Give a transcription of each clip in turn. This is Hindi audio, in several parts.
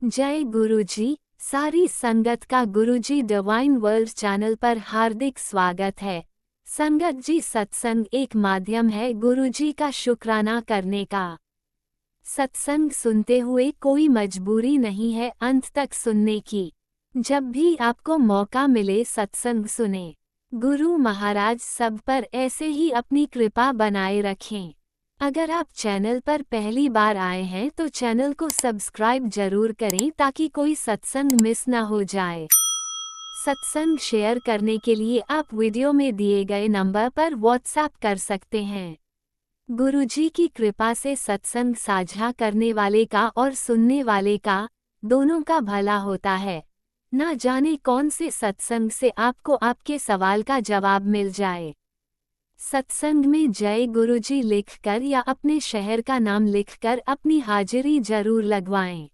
जय गुरुजी। सारी संगत का गुरुजी डिवाइन वर्ल्ड चैनल पर हार्दिक स्वागत है। संगत जी, सत्संग एक माध्यम है गुरुजी का शुक्राना करने का। सत्संग सुनते हुए कोई मजबूरी नहीं है अंत तक सुनने की। जब भी आपको मौका मिले सत्संग सुने। गुरु महाराज सब पर ऐसे ही अपनी कृपा बनाए रखें। अगर आप चैनल पर पहली बार आए हैं तो चैनल को सब्सक्राइब जरूर करें ताकि कोई सत्संग मिस ना हो जाए। सत्संग शेयर करने के लिए आप वीडियो में दिए गए नंबर पर व्हाट्सएप कर सकते हैं। गुरुजी की कृपा से सत्संग साझा करने वाले का और सुनने वाले का, दोनों का भला होता है। ना जाने कौन से सत्संग से आपको आपके सवाल का जवाब मिल जाए। सत्संग में जय गुरुजी लिखकर या अपने शहर का नाम लिखकर अपनी हाजिरी जरूर लगवाएं।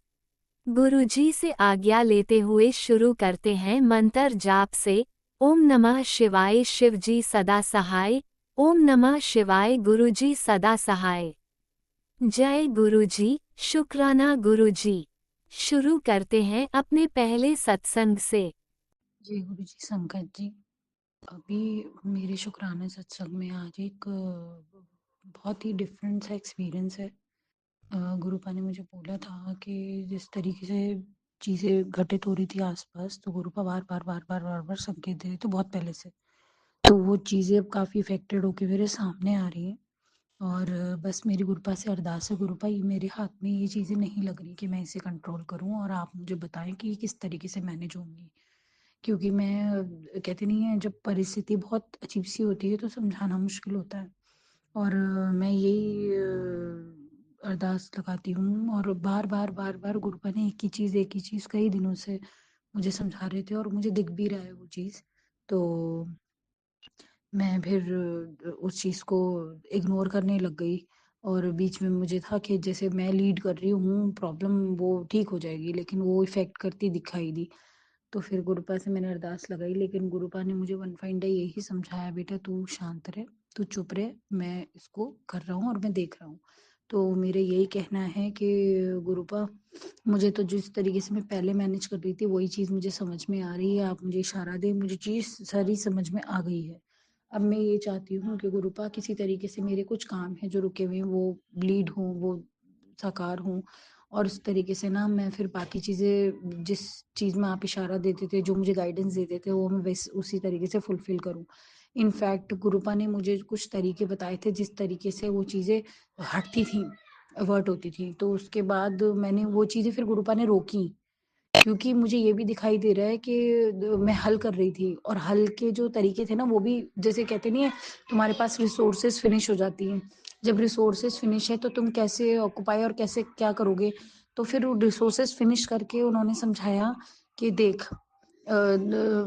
गुरुजी से आज्ञा लेते हुए शुरू करते हैं मंत्र जाप से। ओम नमः शिवाय शिवजी सदा सहाय। ओम नमः शिवाय गुरुजी सदा सहाय। जय गुरुजी, शुक्राना गुरुजी। शुरू करते हैं अपने पहले सत्संग से। जी गुरुजी संकट जी, अभी मेरे शुक्राने सत्संग में आज एक बहुत ही डिफरेंट सा एक्सपीरियंस है। गुरुपा ने मुझे बोला था कि जिस तरीके से चीज़ें घटित हो रही थी आसपास, तो गुरुपा बार बार संकेत दे रहे थे बहुत पहले से। तो वो चीज़ें अब काफ़ी इफेक्टेड होके मेरे सामने आ रही हैं। और बस मेरी गुरुपा से अरदास है, गुरुपा ये मेरे हाथ में ये चीज़ें नहीं लग रही कि मैं इसे कंट्रोल करूँ, और आप मुझे बताएं कि ये किस तरीके से मैनेज होंगी। क्योंकि मैं कहते नहीं है, जब परिस्थिति बहुत अजीब-सी होती है तो समझाना मुश्किल होता है। और मैं यही अरदास लगाती हूँ, और बार-बार गुरुपा ने एक ही चीज़ कई दिनों से मुझे समझा रहे थे, और मुझे दिख भी रहा है वो चीज़। तो मैं फिर उस चीज़ को इग्नोर करने लग गई, और बीच में मुझे था कि जैसे मैं लीड कर रही हूँ, प्रॉब्लम वो ठीक हो जाएगी, लेकिन वो इफ़ेक्ट करती दिखाई दी। तो फिर गुरुपा से मैंने अरदास लगाई, लेकिन गुरुपा ने मुझे वन फाइन डे यही समझाया, बेटा तू शांत रह, तू चुप रह, मैं इसको कर रहा हूँ और मैं देख रहा हूँ। तो मेरा यही कहना है कि गुरुपा, मुझे तो जिस तरीके से मैं पहले मैनेज कर रही थी वही चीज़ मुझे समझ में आ रही है। आप मुझे इशारा दें, मुझे चीज़ सारी समझ में आ गई है। अब मैं ये चाहती हूँ कि गुरुपा किसी तरीके से मेरे कुछ काम हैं जो रुके हुए हैं, वो लीड हों, वो साकार हों, और उस तरीके से ना मैं फिर बाकी चीज़ें, जिस चीज़ में आप इशारा देते थे, जो मुझे गाइडेंस देते थे, वो मैं वैसे उसी तरीके से फुलफ़िल करूँ। इनफैक्ट गुरुपा ने मुझे कुछ तरीके बताए थे जिस तरीके से वो चीज़ें हटती थीं, अवर्ट होती थीं। तो उसके बाद मैंने वो चीज़ें फिर गुरुपा ने रोकी। क्योंकि मुझे ये भी दिखाई दे रहा है कि मैं हल कर रही थी, और हल के जो तरीके थे ना, वो भी जैसे कहते नहीं है, तुम्हारे पास रिसोर्सेज फिनिश हो जाती हैं। जब रिसोर्सेज फिनिश है तो तुम कैसे ऑक्यूपाई और कैसे क्या करोगे। तो फिर रिसोर्सेज फिनिश करके उन्होंने समझाया कि देख,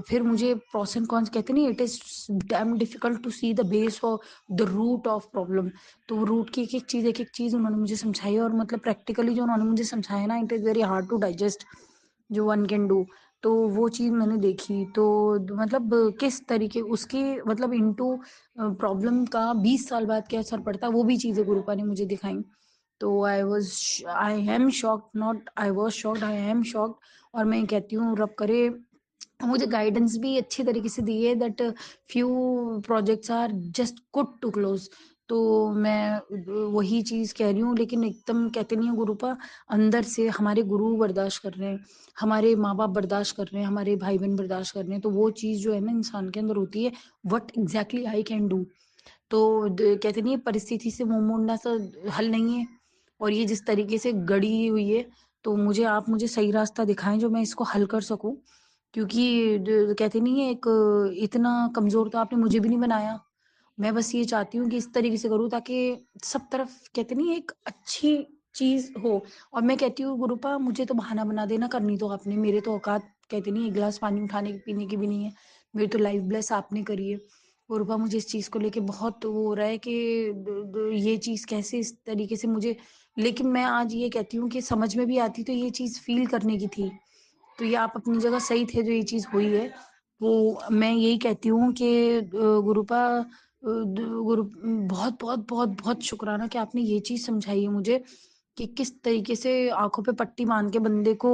फिर मुझे प्रोस एंड कॉन्स कहते नहीं, it is damn difficult to see the base और द रूट ऑफ प्रॉब्लम। तो रूट की एक एक चीज उन्होंने मुझे समझाई, और मतलब प्रैक्टिकली जो उन्होंने मुझे समझाया ना, it is very hard to digest, जो वन कैन डू। तो वो चीज़ मैंने देखी, तो मतलब किस तरीके उसकी, मतलब इनटू प्रॉब्लम का 20 साल बाद क्या असर पड़ता है, वो भी चीज़ें गुरुपा ने मुझे दिखाई। तो I am shocked, not I was shocked, I am shocked. और मैं कहती हूँ रब करे मुझे गाइडेंस भी अच्छी तरीके से दी है, that few projects are just good to close. तो मैं वही चीज़ कह रही हूँ, लेकिन एकदम कहते नहीं है गुरुपा, अंदर से हमारे गुरु बर्दाश्त कर रहे हैं, हमारे माँ बाप बर्दाश्त कर रहे हैं, हमारे भाई बहन बर्दाश्त कर रहे हैं, तो वो चीज़ जो है ना इंसान के अंदर होती है, what exactly I can do. तो कहते नहीं है, परिस्थिति से मुंह मोड़ना सा हल नहीं है, और ये जिस तरीके से गड़ी हुई है, तो आप मुझे सही रास्ता दिखाएं जो मैं इसको हल कर सकूं। क्योंकि कहते नहीं है, एक इतना कमजोर तो आपने मुझे भी नहीं बनाया। मैं बस ये चाहती हूँ कि इस तरीके से करूँ ताकि सब तरफ कहते नहीं है, एक अच्छी चीज हो। और मैं कहती हूँ गुरुपा, मुझे तो बहाना बना देना, करनी तो आपने, मेरे तो औकात कहते नहीं एक गिलास पानी उठाने की पीने की भी नहीं है। मेरी तो लाइफ ब्लेस आपने करी है। गुरुपा, मुझे इस चीज को लेके बहुत वो हो रहा है कि ये चीज कैसे इस तरीके से मुझे, लेकिन मैं आज ये कहती हूँ कि समझ में भी आती तो ये चीज फील करने की थी। तो ये आप अपनी जगह सही थे जो ये चीज़ हुई है। वो मैं यही कहती हूँ कि गुरुपा, बहुत बहुत बहुत बहुत शुक्राना कि आपने ये चीज़ समझाई है मुझे। कि किस तरीके से आँखों पे पट्टी बाँध के बंदे को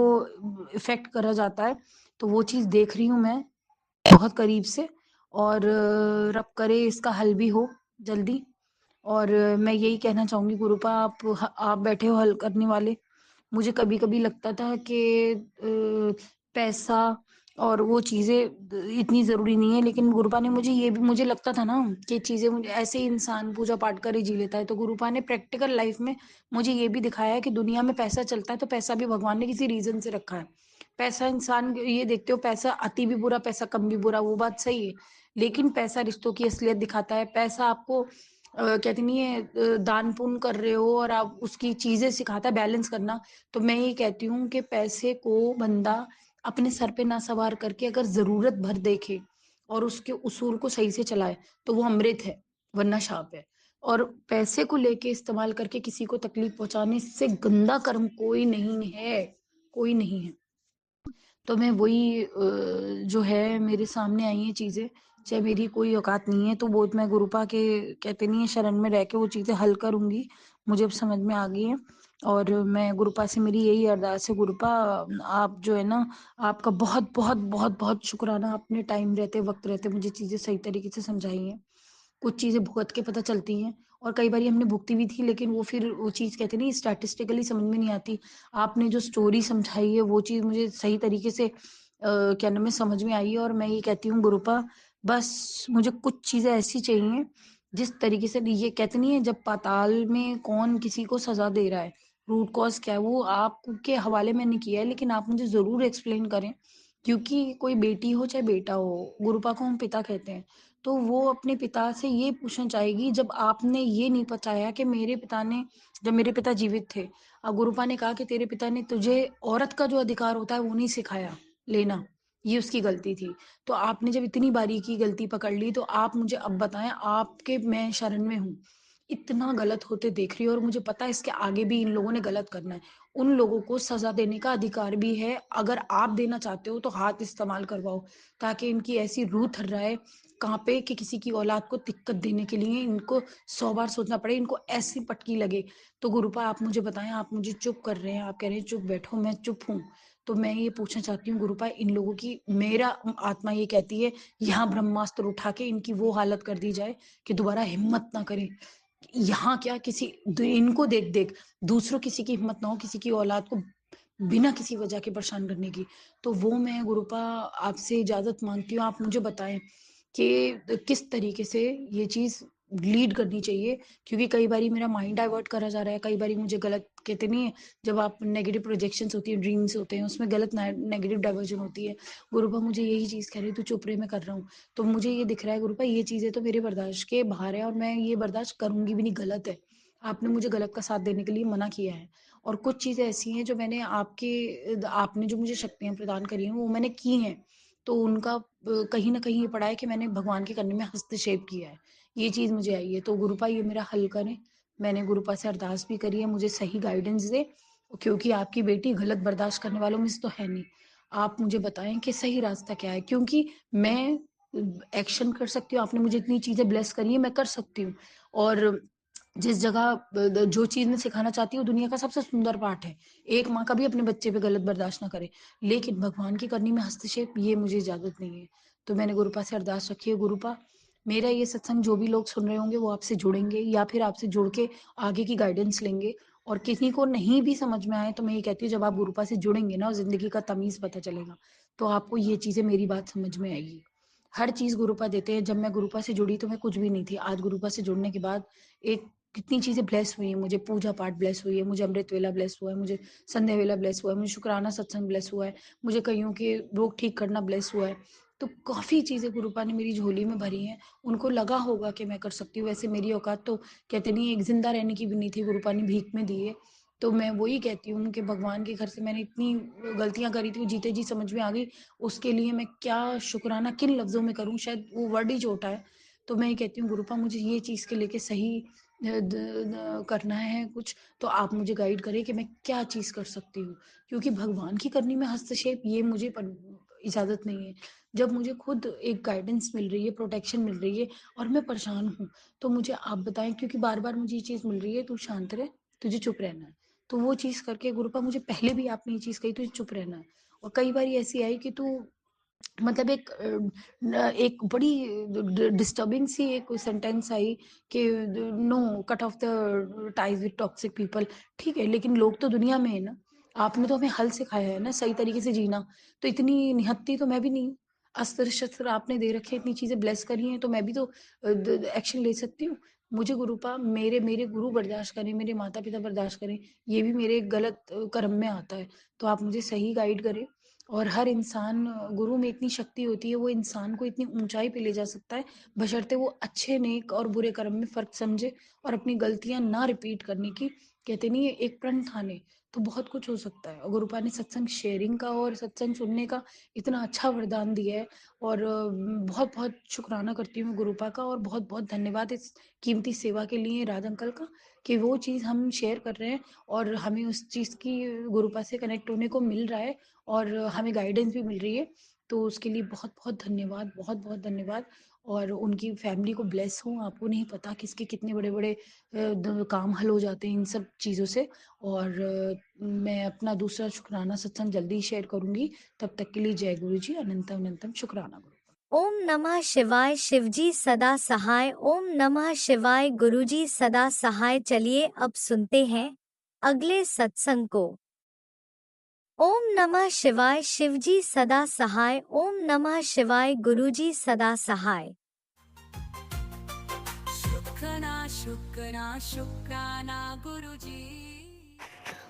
इफ़ेक्ट करा जाता है। तो वो चीज़ देख रही हूँ मैं बहुत करीब से और रब करे इसका हल भी हो जल्दी। और मैं यही कहना चाहूँगी गुरुपा आप बैठे हो हल करने वाले। मुझे कभी-कभी लगता था कि पैसा और वो चीज़ें इतनी ज़रूरी नहीं है, लेकिन गुरुपा ने मुझे लगता था ना कि चीज़ें मुझे ऐसे ही इंसान पूजा-पाठ कर ही जी लेता है। तो गुरुपा ने प्रैक्टिकल लाइफ़ में मुझे ये भी दिखाया है कि दुनिया में पैसा चलता है, तो पैसा भी भगवान ने किसी रीज़न से रखा है। पैसा इंसान ये देखते हो पैसा अति भी बुरा, पैसा कम भी बुरा, वो बात सही है। लेकिन पैसा रिश्तों की असलियत दिखाता है। पैसा आपको कहते नहीं है दान पुण्य कर रहे हो और आप उसकी चीज़ें सिखाता है बैलेंस करना। तो मैं ये कहती हूँ कि पैसे को बंदा अपने सर पे ना सवार करके अगर ज़रूरत भर देखे और उसके उसूल को सही से चलाए, तो वो अमृत है, वरना शाप है। और पैसे को लेके इस्तेमाल करके किसी को तकलीफ पहुँचाने से गंदा कर्म कोई नहीं है, कोई नहीं है। तो मैं वही जो है मेरे सामने आई हैं चीज़ें, चाहे मेरी कोई औकात नहीं है, तो वो मैं गुरुपा के कहते नहीं है शरण में रह के वो चीज़ें हल करूँगी। मुझे अब समझ में आ गई हैं और मैं गुरुपा से मेरी यही अरदास है गुरुपा आप जो है ना, आपका बहुत-बहुत, बहुत-बहुत शुकराना आपने टाइम रहते, वक़्त रहते मुझे चीज़ें सही तरीके से समझाई हैं। कुछ चीज़ें भुगत के पता चलती हैं और कई बारी हमने भुगती भी थी लेकिन वो फिर वो चीज़ कहते नहीं स्टैटिस्टिकली समझ में नहीं आती। आपने जो स्टोरी समझाई है वो चीज़ मुझे सही तरीके से क्या नाम है समझ में आई है और मैं ये कहती हूँ गुरुपा बस मुझे कुछ चीज़ें ऐसी चाहिए जिस तरीके से ये कहते नहीं है जब पाताल में कौन किसी को सज़ा दे रहा है, रूट कॉज़ क्या है वो आपके हवाले मैंने किया है लेकिन आप मुझे ज़रूर एक्सप्लेन करें। क्योंकि कोई बेटी हो चाहे बेटा हो, गुरुपा को हम पिता कहते हैं। तो वो अपने पिता से ये पूछना चाहेगी जब आपने ये नहीं बताया कि मेरे पिता ने जब मेरे पिता जीवित थे, गुरुपा ने कहा कि तेरे पिता ने तुझे औरत का जो अधिकार होता है वो नहीं सिखाया लेना, ये उसकी गलती थी। तो आपने जब इतनी बारीकी गलती पकड़ ली तो आप मुझे अब बताएँ आपके मैं शरण में हूँ। इतना गलत होते देख रही हूँ और मुझे पता है इसके आगे भी इन लोगों ने गलत करना है। उन लोगों को सज़ा देने का अधिकार भी है, अगर आप देना चाहते हो तो हाथ इस्तेमाल करवाओ, ताकि इनकी ऐसी रूह थर्राए काँपे कि किसी की औलाद को दिक्कत देने के लिए इनको 100 बार सोचना पड़े, इनको ऐसी पटकी लगे। तो गुरुपा आप मुझे बताएँ, आप मुझे चुप कर रहे हैं, आप कह रहे हैं चुप बैठो, मैं चुप हूँ। तो मैं ये पूछना चाहती हूँ गुरुपा इन लोगों की मेरा आत्मा ये कहती है यहाँ ब्रह्मास्त्र उठा के इनकी वो हालत कर दी जाए कि दोबारा हिम्मत ना करें। यहाँ क्या किसी इनको देख-देख दूसरों किसी की हिम्मत ना हो किसी की औलाद को बिना किसी वजह के परेशान करने की। तो वो मैं गुरुपा आपसे इजाज़त माँगती हूँ, आप मुझे बताएँ कि किस तरीके से ये चीज़ लीड करनी चाहिए? क्योंकि कई बारी मेरा माइंड डाइवर्ट करा जा रहा है, कई बारी मुझे गलत कहते नहीं है, जब आप नेगेटिव प्रोजेक्शंस होती है, ड्रीम्स होते हैं, उसमें गलत नेगेटिव डाइवर्जन होती है। गुरुपा मुझे यही चीज़ कह रही है, "तू चुप रहे, मैं कर रहा हूँ।" तो मुझे ये दिख रहा है गुरुपा ये चीज़ें तो मेरे बर्दाश्त के बाहर है और मैं ये बर्दाश्त करूँगी भी नहीं, गलत है। आपने मुझे गलत का साथ देने के लिए मना किया है। और कुछ चीज़ें ऐसी हैं जो मैंने आपने जो मुझे शक्तियाँ प्रदान करी हैं वो मैंने की हैं। तो उनका कहीं न कहीं ये पड़ा है कि मैंने भगवान के करने में हस्तक्षेप किया है। ये चीज़ मुझे आई है। तो गुरुपा ये मेरा हल करें। मैंने गुरुपा से अरदास भी करी है मुझे सही गाइडेंस दें क्योंकि आपकी बेटी गलत बर्दाश्त करने वालों में से तो है नहीं। आप मुझे बताएँ कि सही रास्ता क्या है? क्योंकि मैं एक्शन कर सकती हूँ, आपने मुझे इतनी चीज़ें ब्लेस करी हैं, मैं कर सकती हूँ। और जिस जगह जो चीज़ मैं सिखाना चाहती हूँ दुनिया का सबसे सुंदर पाठ है। एक माँ कभी अपने बच्चे पे गलत बर्दाश्त ना करे। लेकिन भगवान की करनी में हस्तक्षेप ये मुझे इजाज़त नहीं है। तो मैंने गुरुपा से अरदास रखी है गुरुपा मेरा ये सत्संग जो भी लोग सुन रहे होंगे वो आपसे जुड़ेंगे या फिर आपसे जुड़ के आगे की गाइडेंस लेंगे। और किसी को नहीं भी समझ में आए तो मैं ये कहती हूँ जब आप गुरुपा से जुड़ेंगे ना ज़िंदगी का तमीज़ पता चलेगा। तो आपको ये चीज़ें मेरी बात समझ में आएगी। हर चीज़ गुरुपा देते हैं। जब मैं गुरुपा से जुड़ी तो मैं कुछ भी नहीं थी। आज गुरुपा से जुड़ने के बाद एक कितनी चीज़ें ब्लेस हुई हैं मुझे, पूजा-पाठ ब्लेस हुई है, मुझे अमृत वेला ब्लेस हुआ है, मुझे संध्या वेला ब्लेस हुआ है, मुझे शुक्राना सत्संग ब्लेस हुआ है, मुझे कइयों के रोग ठीक करना ब्लेस हुआ है। तो काफ़ी चीज़ें गुरुपा ने मेरी झोली में भरी हैं। उनको लगा होगा कि मैं कर सकती हूँ, वैसे मेरी औकात तो कहते नहीं एक ज़िंदा रहने की भी नहीं थी, गुरुपा ने भीख में दी है। तो मैं वही कहती हूँ कि भगवान के घर से मैंने इतनी गलतियाँ करी थी, वो जीते जी समझ में आ गई। उसके लिए मैं क्या शुकराना किन लफ्ज़ों में करूँ, शायद वो वर्ड ही छोटा है। तो मैं ये कहती हूँ गुरुपा मुझे ये चीज़ के लेके सही अ, द न करना है कुछ, तो आप मुझे गाइड करें कि मैं क्या चीज़ कर सकती हूँ? क्योंकि भगवान की करनी में हस्तक्षेप ये मुझे इजाज़त नहीं है। जब मुझे खुद एक गाइडेंस मिल रही है, प्रोटेक्शन मिल रही है और मैं परेशान हूँ, तो मुझे आप बताएँ क्योंकि बार-बार मुझे ये चीज़ मिल रही है, "तू शांत रह, तुझे चुप रहना है।" तो वो चीज़ करके गुरुपा मुझे पहले भी आपने ये चीज़ कही, तुझे चुप रहना है। और कई बारी ऐसी आई कि तू मतलब एक बड़ी डिस्टर्बिंग सी एक सेंटेंस आई कि no, cut off the ties with toxic people. ठीक है, लेकिन लोग तो दुनिया में है ना। आपने तो हमें हल सिखाया है ना सही तरीके से जीना। तो इतनी निहत्ती तो मैं भी नहीं हूँ। अस्त्र शस्त्र आपने दे रखे, इतनी चीजें ब्लेस करी हैं, तो मैं भी तो एक्शन ले सकती हूँ। मुझे गुरुपा, मेरे मेरे गुरु बर्दाश्त करें, मेरे माता पिता बर्दाश्त करें, ये भी मेरे गलत कर्म में आता है। तो आप मुझे सही गाइड करें। और हर इंसान, गुरु में इतनी शक्ति होती है, वो इंसान को इतनी ऊंचाई पे ले जा सकता है, बशर्ते वो अच्छे नेक और बुरे कर्म में फर्क समझे और अपनी गलतियां ना रिपीट करने की, कहते नहीं है, एक प्रण ठाने। तो बहुत कुछ हो सकता है। और गुरुपा ने सत्संग शेयरिंग का और सत्संग सुनने का इतना अच्छा वरदान दिया है। और बहुत बहुत शुक्राना करती हूँ गुरुपा का, और बहुत बहुत धन्यवाद इस कीमती सेवा के लिए राज अंकल का, कि वो चीज़ हम शेयर कर रहे हैं और हमें उस चीज़ की गुरुपा से कनेक्ट होने को मिल रहा है और हमें गाइडेंस भी मिल रही है। तो उसके लिए बहुत बहुत धन्यवाद, बहुत बहुत धन्यवाद। और उनकी फैमिली को ब्लेस हूँ। आपको नहीं पता किसके कितने बड़े बड़े काम हल हो जाते हैं इन सब चीज़ों से। और मैं अपना दूसरा शुक्राना सत्संग जल्दी ही शेयर करूंगी। तब तक के लिए जय गुरु जी, अनंतम अनंतम शुक्राना गुरु। ओम नमः शिवाय। शिवजी सदा सहाय। ओम नमः शिवाय। गुरुजी सदा सहाय। चलिए अब सुनते हैं अगले सत्संग को। ओम नमः शिवाय। शिवजी सदा सहाय। ओम नमः शिवाय। गुरुजी सदा सहाय। शुक्राना शुक्राना शुक्राना गुरुजी।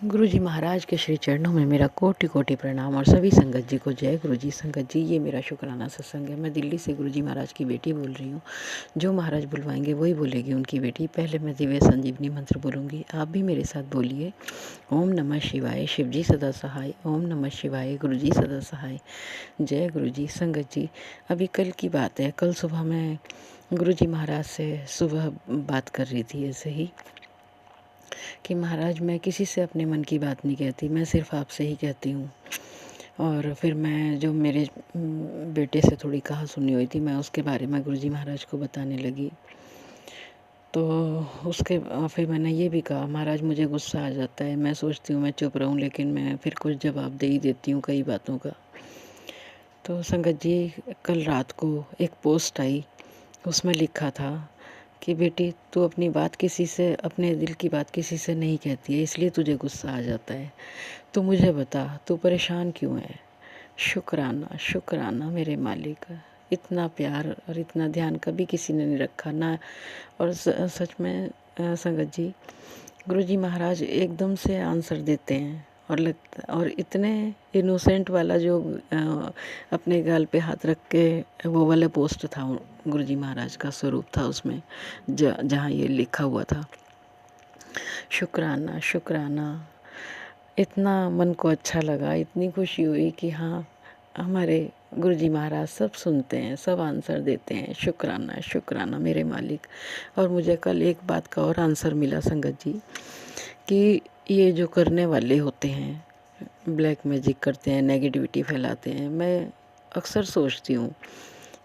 गुरुजी महाराज के श्री चरणों में मेरा कोटि कोटि प्रणाम और सभी संगत जी को जय गुरुजी। संगत जी, ये मेरा शुक्राना सत्संग है। मैं दिल्ली से गुरुजी महाराज की बेटी बोल रही हूँ। जो महाराज बुलवाएंगे वही बोलेगी उनकी बेटी। पहले मैं दिव्य संजीवनी मंत्र बोलूँगी, आप भी मेरे साथ बोलिए। ओम नमः शिवाय। शिवजी सदा सहाय। ओम नमः शिवाय। गुरुजी सदा सहाय। जय गुरुजी। संगत जी, अभी कल की बात है, कल सुबह मैं गुरुजी महाराज से सुबह बात कर रही थी ऐसे ही कि महाराज, मैं किसी से अपने मन की बात नहीं कहती, मैं सिर्फ आपसे ही कहती हूँ। और फिर मैं जो मेरे बेटे से थोड़ी कहा सुनी हुई थी, मैं उसके बारे में गुरुजी महाराज को बताने लगी। तो उसके फिर मैंने ये भी कहा, महाराज मुझे गुस्सा आ जाता है, मैं सोचती हूँ मैं चुप रहूँ, लेकिन मैं फिर कुछ जवाब दे ही देती हूँ कई बातों का। तो संगत जी, कल रात को एक पोस्ट आई, उसमें लिखा था कि बेटी, तू अपनी बात किसी से, अपने दिल की बात किसी से नहीं कहती है, इसलिए तुझे गुस्सा आ जाता है। तो मुझे बता, तू परेशान क्यों है? शुक्राना शुक्राना मेरे मालिक। इतना प्यार और इतना ध्यान कभी किसी ने नहीं रखा ना। और सच में संगत जी, गुरुजी महाराज एकदम से आंसर देते हैं। और इतने इनोसेंट वाला जो अपने गाल पे हाथ रख के वो वाला पोस्ट था, गुरुजी महाराज का स्वरूप था उसमें, जहाँ ये लिखा हुआ था शुक्राना शुक्राना। इतना मन को अच्छा लगा, इतनी खुशी हुई कि हाँ, हमारे गुरुजी महाराज सब सुनते हैं, सब आंसर देते हैं। शुक्राना शुक्राना मेरे मालिक। और मुझे कल एक बात का और आंसर मिला संगत जी, कि ये जो करने वाले होते हैं, ब्लैक मैजिक करते हैं, नेगेटिविटी फैलाते हैं, मैं अक्सर सोचती हूँ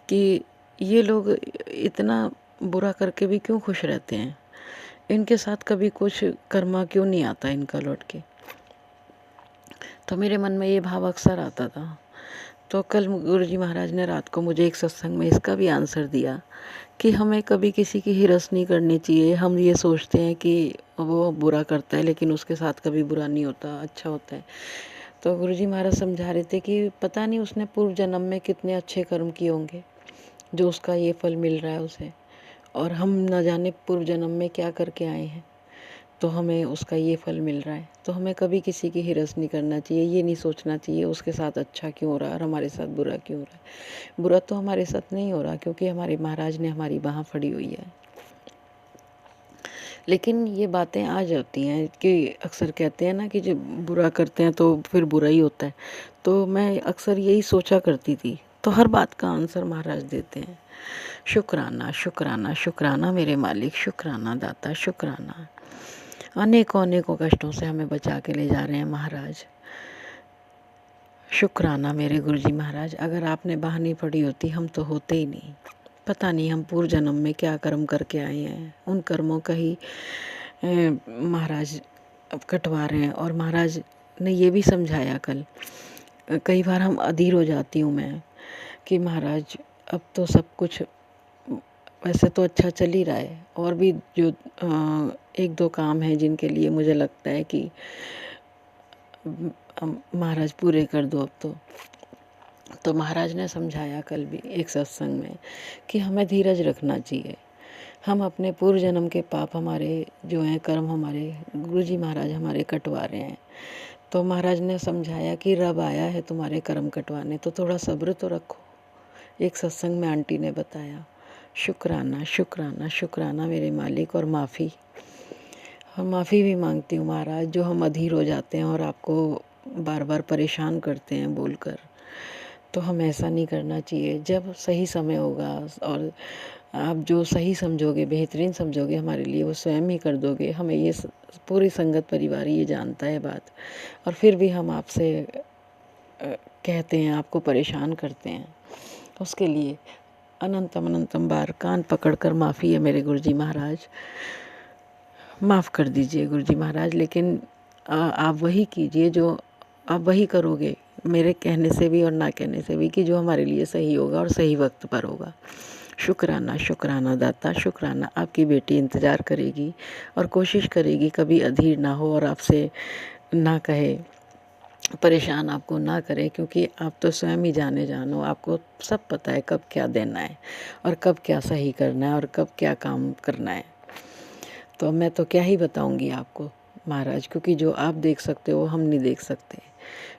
कि ये लोग इतना बुरा करके भी क्यों खुश रहते हैं? इनके साथ कभी कुछ कर्मा क्यों नहीं आता इनका लौट के? तो मेरे मन में ये भाव अक्सर आता था। तो कल गुरुजी महाराज ने रात को मुझे एक सत्संग में इसका भी आंसर दिया कि हमें कभी किसी की हिरस नहीं करनी चाहिए। हम ये सोचते हैं कि वो बुरा करता है, लेकिन उसके साथ कभी बुरा नहीं होता, अच्छा होता है। तो गुरुजी महाराज समझा रहे थे कि पता नहीं उसने पूर्व जन्म में कितने अच्छे कर्म किए होंगे जो उसका ये फल मिल रहा है उसे, और हम न जाने पूर्व जन्म में क्या करके आए हैं, तो हमें उसका ये फल मिल रहा है। तो हमें कभी किसी की हिरस नहीं करना चाहिए, ये नहीं सोचना चाहिए उसके साथ अच्छा क्यों हो रहा है और हमारे साथ बुरा क्यों हो रहा है। बुरा तो हमारे साथ नहीं हो रहा, क्योंकि हमारे महाराज ने हमारी बाँह फड़ी हुई है। लेकिन ये बातें आ जाती हैं कि अक्सर कहते हैं ना कि जब बुरा करते हैं तो फिर बुरा ही होता है। तो मैं अक्सर यही सोचा करती थी। तो हर बात का आंसर महाराज देते हैं। शुक्राना शुक्राना शुक्राना मेरे मालिक, शुक्राना दाता, शुक्राना। अनेकों अनेकों कष्टों से हमें बचा के ले जा रहे हैं महाराज। शुक्राना मेरे गुरुजी महाराज। अगर आपने बाँह नहीं पड़ी होती, हम तो होते ही नहीं। पता नहीं हम पूर्व जन्म में क्या कर्म करके आए हैं, उन कर्मों का ही महाराज अब कटवा रहे हैं। और महाराज ने ये भी समझाया कल, कई बार हम अधीर हो जाती हूँ मैं कि महाराज अब तो सब कुछ वैसे तो अच्छा चल ही रहा है, और भी जो एक दो काम हैं जिनके लिए मुझे लगता है कि महाराज पूरे कर दो अब तो महाराज ने समझाया कल भी एक सत्संग में कि हमें धीरज रखना चाहिए। हम अपने पूर्व जन्म के पाप हमारे जो हैं, कर्म हमारे गुरुजी महाराज हमारे कटवा रहे हैं। तो महाराज ने समझाया कि रब आया है तुम्हारे कर्म कटवाने, तो थोड़ा सब्र तो रखो। एक सत्संग में आंटी ने बताया, शुक्राना शुक्राना शुक्राना मेरे मालिक, और माफ़ी, हम माफ़ी भी मांगती हूँ महाराज जो हम अधीर हो जाते हैं और आपको बार बार परेशान करते हैं बोलकर। तो हम ऐसा नहीं करना चाहिए। जब सही समय होगा और आप जो सही समझोगे, बेहतरीन समझोगे हमारे लिए, वो स्वयं ही कर दोगे। हमें ये पूरी संगत परिवार ये जानता है बात, और फिर भी हम आपसे कहते हैं, आपको परेशान करते हैं। उसके लिए अनंतम अनंतम बार कान पकड़कर माफ़ी है मेरे गुरुजी महाराज, माफ़ कर दीजिए गुरुजी महाराज। लेकिन आप वही कीजिए जो आप वही करोगे मेरे कहने से भी और ना कहने से भी, कि जो हमारे लिए सही होगा और सही वक्त पर होगा। शुक्राना शुक्राना दाता, शुक्राना। आपकी बेटी इंतज़ार करेगी और कोशिश करेगी कभी अधीर ना हो और आपसे ना कहे, परेशान आपको ना करे, क्योंकि आप तो स्वयं ही जाने जानो, आपको सब पता है कब क्या देना है और कब क्या सही करना है और कब क्या काम करना है। तो मैं तो क्या ही बताऊंगी आपको महाराज, क्योंकि जो आप देख सकते हो हम नहीं देख सकते।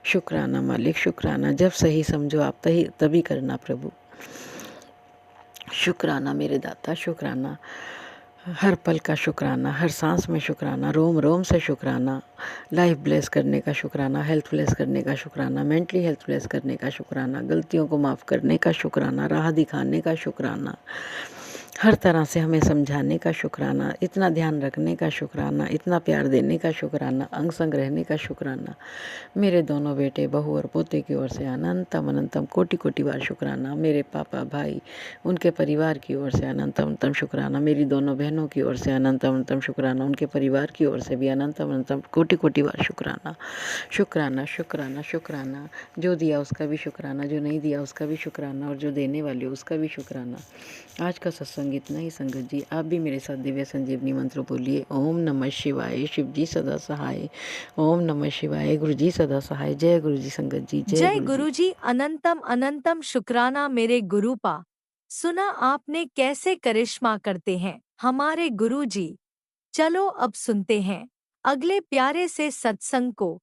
शुक्राना मालिक, शुक्राना। जब सही समझो आप तभी करना प्रभु। शुक्राना मेरे दाता, शुक्राना। हर पल का शुक्राना, हर सांस में शुक्राना, रोम रोम से शुक्राना। लाइफ ब्लेस करने का शुक्राना, हेल्थ ब्लेस करने का शुक्राना, मेंटली हेल्थ ब्लेस करने का शुक्राना, गलतियों को माफ़ करने का शुक्राना, राह दिखाने का शुक्राना, हर तरह से हमें समझाने का शुक्राना, इतना ध्यान रखने का शुक्राना, इतना प्यार देने का शुक्राना, अंग संग रहने का शुक्राना। मेरे दोनों बेटे बहू और पोते की ओर से अनंतम अनंतम कोटि कोटि बार शुक्राना। मेरे पापा भाई उनके परिवार की ओर से अनंतम अनंतम शुक्राना। मेरी दोनों बहनों की ओर से अनंतम अनंतम शुक्राना। उनके परिवार की ओर से भी अनंतम अनंतम कोटि कोटि बार शुक्राना। शुक्राना शुक्राना शुक्राना। जो दिया उसका भी शुक्राना, जो नहीं दिया उसका भी शुक्राना, और जो देने वाले उसका भी शुक्राना। आज का सत्संग इतना ही संगत जी। आप भी मेरे साथ दिव्य संजीवनी मंत्र बोलिए, ओम नमः शिवाय, शिव जी सदा सहाय। ओम नमः शिवाय, गुरु जी सदा सहाय। जय गुरु जी संगत जी, जय जय गुरु जी। अनंतम अनंतम शुक्राना मेरे गुरुपा। सुना आपने कैसे करिश्मा करते हैं हमारे गुरु जी। चलो अब सुनते हैं अगले प्यारे से सत्संग को।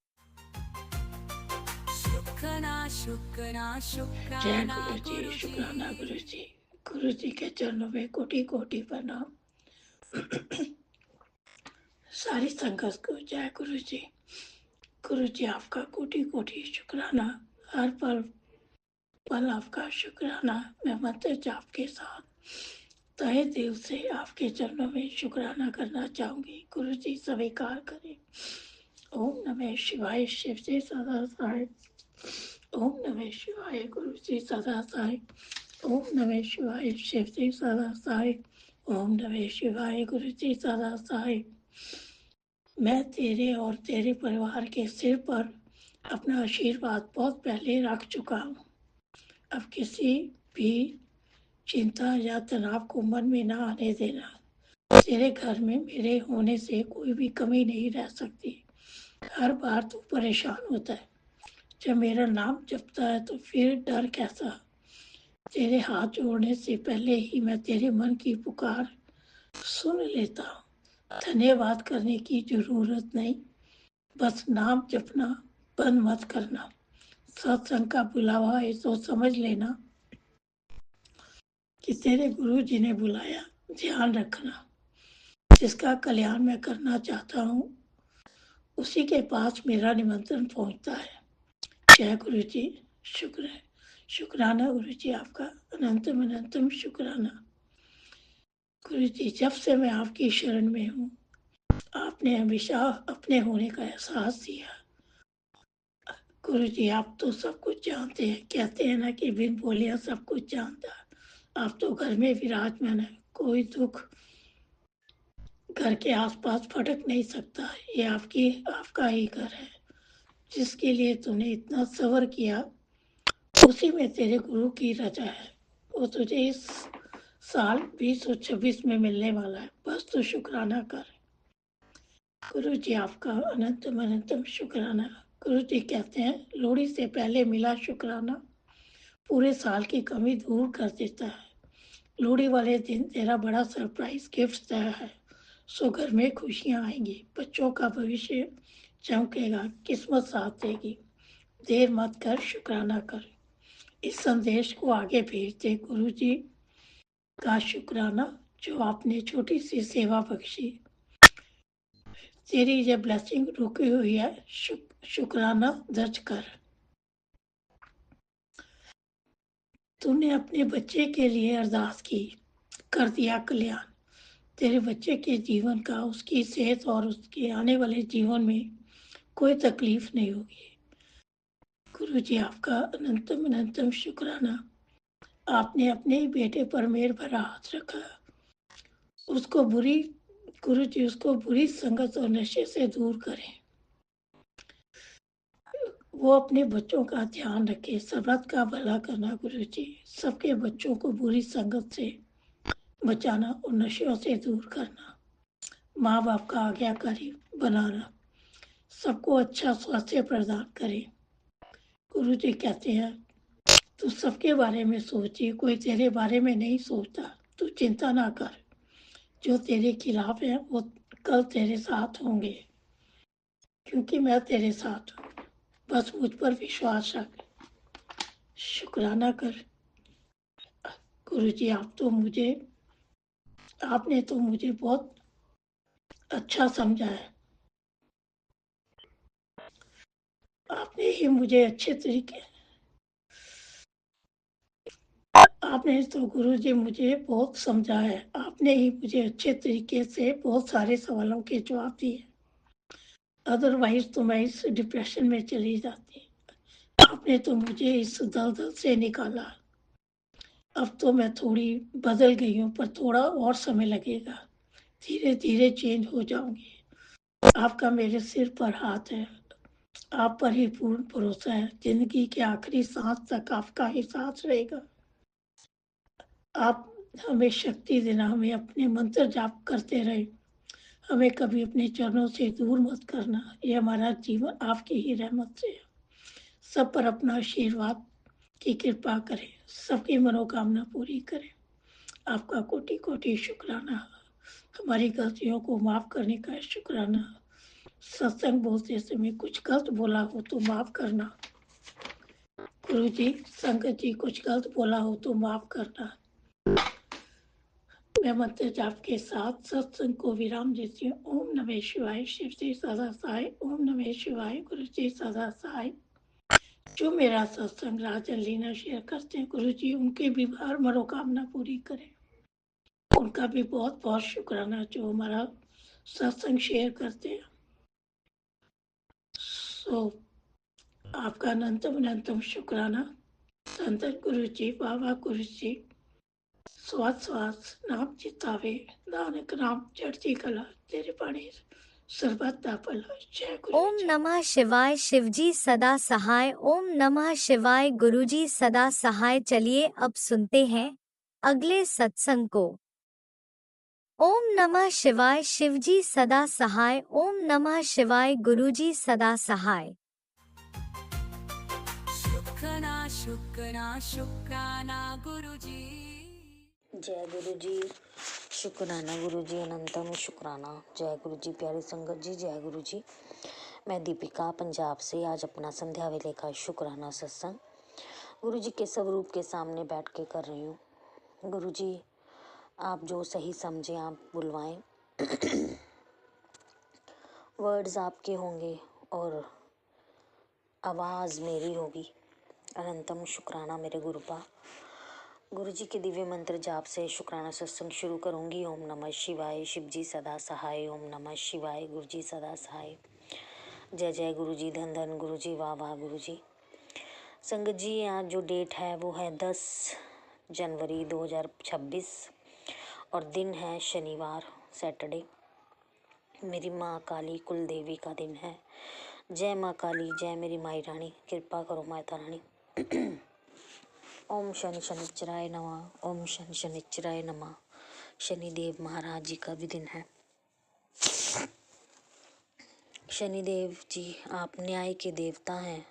शुक्राना शुक्राना जय शुक्राना गुरु जी, गुरु शुक्राना जी। गुरु जी। गुरु जी के चरणों में कोटि कोटि प्रणाम। सारी संगत को जय गुरु जी। गुरु जी आपका कोटि कोटि शुक्राना। हर पल आपका शुक्राना। मैं मंत्र जाप के साथ तहे दिल से आपके चरणों में शुक्राना करना चाहूंगी। गुरु जी स्वीकार करें। ओम नमः शिवाय, शिव जी सदा सहाय। ओम नमः शिवाय, गुरु जी सदा सहाय। ओम नमः शिवाय, शिव जी सदा सहाय। ओम नमः शिवाय, गुरु जी सदा सहाय। मैं तेरे और तेरे परिवार के सिर पर अपना आशीर्वाद बहुत पहले रख चुका हूँ। अब किसी भी चिंता या तनाव को मन में ना आने देना। तेरे घर में मेरे होने से कोई भी कमी नहीं रह सकती। हर बार तू परेशान होता है, जब मेरा नाम जपता है तो फिर डर कैसा। तेरे हाथ जोड़ने से पहले ही मैं तेरे मन की पुकार सुन लेता हूँ। धन्यवाद करने की जरूरत नहीं, बस नाम जपना बंद मत करना। सत्संग का बुलावा है तो समझ लेना कि तेरे गुरु जी ने बुलाया। ध्यान रखना, जिसका कल्याण मैं करना चाहता हूँ उसी के पास मेरा निमंत्रण पहुँचता है। जय गुरु जी। शुक्र है, शुक्राना गुरु जी आपका। अनंतम अनंतम शुक्राना। गुरु जी, जब से मैं आपकी शरण में हूँ आपने हमेशा अपने होने का एहसास दिया। गुरु जी, आप तो सब कुछ जानते हैं। कहते हैं ना कि बिन बोलिया सब कुछ जानता है। आप तो घर में विराजमान है। कोई दुख घर के आसपास भटक नहीं सकता। ये आपका ही घर है। जिसके लिए तूने इतना सब्र किया, उसी में तेरे गुरु की रजा है। वो तुझे इस साल 2026 में मिलने वाला है। बस तू शुक्राना कर। गुरु जी आपका अनंतम अनंतम शुक्राना। गुरु जी कहते हैं, लोहड़ी से पहले मिला शुक्राना पूरे साल की कमी दूर कर देता है। लोहड़ी वाले दिन तेरा बड़ा सरप्राइज गिफ्ट तय है। सो घर में खुशियां आएंगी, बच्चों का भविष्य चमकेगा, किस्मत साथ देगी। देर मत कर, शुक्राना कर। इस संदेश को आगे भेज दे। गुरु जी का शुक्राना जो आपने छोटी सी सेवा बख्शी। तेरी ये ब्लेसिंग रुकी हुई है, शुक्राना दर्ज कर। तूने अपने बच्चे के लिए अरदास की, कर दिया कल्याण। तेरे बच्चे के जीवन का, उसकी सेहत और उसके आने वाले जीवन में कोई तकलीफ नहीं होगी। गुरु जी आपका अनंतम अनंतम शुक्राना। आपने अपने ही बेटे पर मेहर भरा हाथ रखा। गुरु जी उसको बुरी संगत और नशे से दूर करें। वो अपने बच्चों का ध्यान रखे, सबक का भला करना। गुरु जी सबके बच्चों को बुरी संगत से बचाना और नशों से दूर करना। माँ बाप का आज्ञाकारी बनाना, सबको अच्छा स्वास्थ्य प्रदान करे। गुरु जी कहते हैं, तू सबके बारे में सोचिए, कोई तेरे बारे में नहीं सोचता। तू चिंता ना कर। जो तेरे खिलाफ है वो कल तेरे साथ होंगे, क्योंकि मैं तेरे साथ हूँ। बस मुझ पर विश्वास रख, शुक्राना कर। गुरु जी आपने तो मुझे बहुत अच्छा समझा है। आपने ही मुझे अच्छे तरीके आपने तो गुरु जी मुझे बहुत समझा है। आपने ही मुझे अच्छे तरीके से बहुत सारे सवालों के जवाब दिए, अदरवाइज तो मैं इस डिप्रेशन में चली जाती। आपने तो मुझे इस दलदल से निकाला। अब तो मैं थोड़ी बदल गई हूँ, पर थोड़ा और समय लगेगा। धीरे धीरे चेंज हो जाऊंगी। आपका मेरे सिर पर हाथ है, आप पर ही पूर्ण भरोसा है। जिंदगी के आखिरी सांस तक आपका ही साथ रहेगा। आप हमें शक्ति देना, हमें अपने मंत्र जाप करते रहे। हमें कभी अपने चरणों से दूर मत करना। ये हमारा जीवन आपकी ही रहमत से है। सब पर अपना आशीर्वाद की कृपा करें, सबकी मनोकामना पूरी करें। आपका कोटि कोटि शुक्राना। हमारी गलतियों को माफ करने का शुक्राना। सत्संग बोलते समय कुछ गलत बोला हो तो माफ करना। गुरु जी संगत जी कुछ गलत बोला हो तो माफ करना। मैं मंत्र जाप के साथ सत्संग को विराम देती हूँ। ओम नमः शिवाय। शिव जी सदा सहाय। ओम नमः शिवाय। गुरु जी सदा सहाय। जो मेरा सत्संग राजन लीना शेयर करते हैं, गुरु जी उनके भी हर मनोकामना पूरी करें। उनका भी बहुत बहुत शुक्राना जो हमारा सत्संग शेयर करते हैं। सो आपका अनंतम अनंतम शुक्राना। संतन गुरु जी, बाबा गुरु जी, स्वाद स्वास नाम चितावे, नानक नाम चढ़ती कला, तेरे पानी सरबत दा भला। जय गुरु ओम जी। नमः शिवाय। शिवजी सदा सहाय। ओम नमः शिवाय। गुरुजी सदा सहाय। चलिए अब सुनते हैं अगले सत्संग को। ओम नमः शिवाय। शिवजी सदा सहाय। ओम नमः शिवाय। गुरुजी सदा सहाय। शुक्राना शुक्राना शुक्राना गुरुजी। जय गुरु जी। शुक्राना गुरु जी, अनंतम शुक्राना। जय गुरु जी। प्यारी संगत जी, जय गुरु जी। मैं दीपिका पंजाब से आज अपना संध्या वेले का शुक्राना सत्संग गुरु जी के स्वरूप के सामने बैठ के कर रही हूँ। गुरु जी आप जो सही समझे आप बुलवाएं। वर्ड्स आपके होंगे और आवाज़ मेरी होगी। अनंतम शुक्राना मेरे गुरुपा। गुरु जी के दिव्य मंत्र जाप से शुक्राना सत्संग शुरू करूंगी। ओम नमः शिवाय। शिव जी सदा सहाय। ओम नमः शिवाय। गुरु जी सदा सहाय। जय जय गुरु जी। धन धन गुरु जी। वाह वाह गुरु जी। संगत जी आज जो डेट है वो है 10 जनवरी 2026 और दिन है शनिवार, सैटरडे। मेरी माँ काली कुल देवी का दिन है। जय माँ काली, जय मेरी माई रानी, कृपा करो माता रानी। ओम शनि शनिचराय नमः, ओम शनि शनिचराय नमः। शनिदेव महाराज जी का भी दिन है। शनिदेव जी आप न्याय के देवता हैं।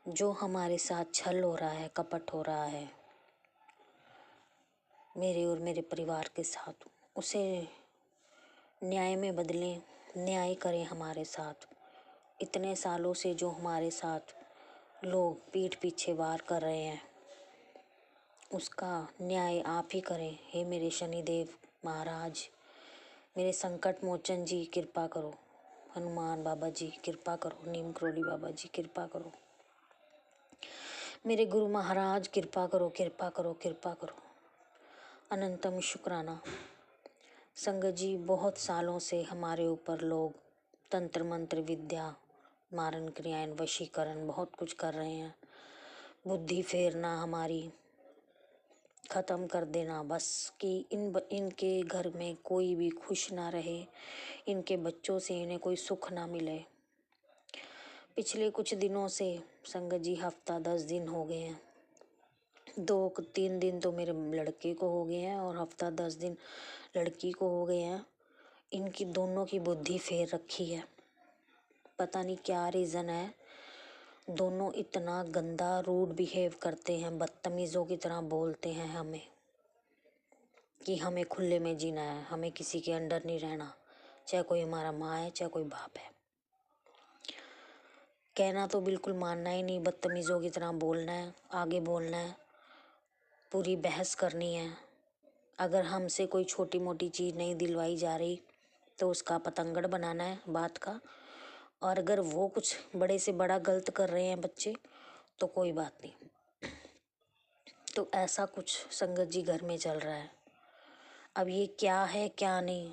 जो हमारे साथ छल हो रहा है, कपट हो रहा है मेरे और मेरे परिवार के साथ, उसे न्याय में बदलें, न्याय करें हमारे साथ। इतने सालों से जो हमारे साथ लोग पीठ पीछे वार कर रहे हैं, उसका न्याय आप ही करें। हे मेरे शनिदेव महाराज, मेरे संकट मोचन जी कृपा करो। हनुमान बाबा जी कृपा करो। नीम करोली बाबा जी कृपा करो। मेरे गुरु महाराज कृपा करो, कृपा करो, कृपा करो। अनंतम शुक्राना। संगत जी बहुत सालों से हमारे ऊपर लोग तंत्र मंत्र विद्या, मारण क्रियाएं, वशीकरण बहुत कुछ कर रहे हैं। बुद्धि फेरना, हमारी ख़त्म कर देना बस, कि इनके घर में कोई भी खुश ना रहे, इनके बच्चों से इन्हें कोई सुख ना मिले। पिछले कुछ दिनों से संगत जी हफ्ता 10 दिन हो गए हैं। 2-3 दिन तो मेरे लड़के को हो गए हैं और हफ्ता 10 दिन लड़की को हो गए हैं। इनकी दोनों की बुद्धि फेर रखी है। पता नहीं क्या रीज़न है। दोनों इतना गंदा रूड बिहेव करते हैं, बदतमीज़ों की तरह बोलते हैं हमें कि हमें खुले में जीना है, हमें किसी के अंडर नहीं रहना, चाहे कोई हमारा माँ है चाहे कोई बाप है। कहना तो बिल्कुल मानना ही नहीं, बदतमीज़ों की तरह बोलना है, आगे बोलना है, पूरी बहस करनी है। अगर हमसे कोई छोटी मोटी चीज़ नहीं दिलवाई जा रही तो उसका पतंगड़ बनाना है बात का। और अगर वो कुछ बड़े से बड़ा गलत कर रहे हैं बच्चे तो कोई बात नहीं। तो ऐसा कुछ संगत जी घर में चल रहा है। अब ये क्या है क्या नहीं,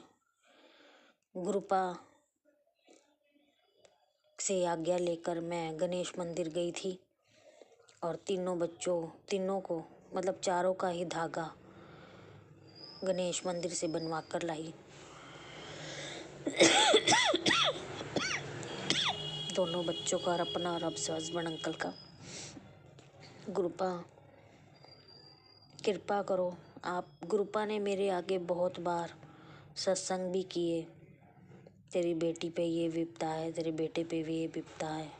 गुरुपा से आज्ञा लेकर मैं गणेश मंदिर गई थी और तीनों को मतलब चारों का ही धागा गणेश मंदिर से बनवा कर लाई। दोनों बच्चों का और अपना और अब से हस्बैंड अंकल का। गुरुपा कृपा करो आप। गुरुपा ने मेरे आगे बहुत बार सत्संग भी किए, तेरी बेटी पे ये विपदा है, तेरे बेटे पे भी ये विपदा है,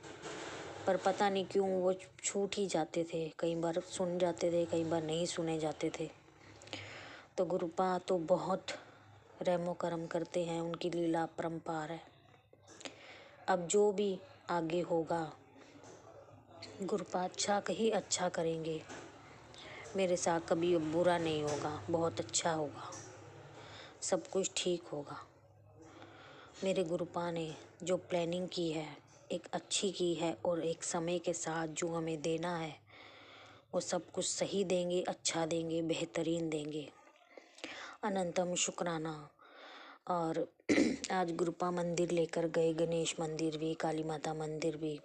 पर पता नहीं क्यों वो छूट ही जाते थे। कई बार सुन जाते थे, कई बार नहीं सुने जाते थे। तो गुरुपा तो बहुत रहमो करम करते हैं, उनकी लीला परम्पार है। अब जो भी आगे होगा गुरुपा अच्छा ही अच्छा करेंगे। मेरे साथ कभी बुरा नहीं होगा, बहुत अच्छा होगा, सब कुछ ठीक होगा। मेरे गुरुपा ने जो प्लानिंग की है एक अच्छी की है और एक समय के साथ जो हमें देना है वो सब कुछ सही देंगे, अच्छा देंगे, बेहतरीन देंगे। अनंतम शुक्राना। और आज गुरुपा मंदिर लेकर गए, गणेश मंदिर भी, काली माता मंदिर भी,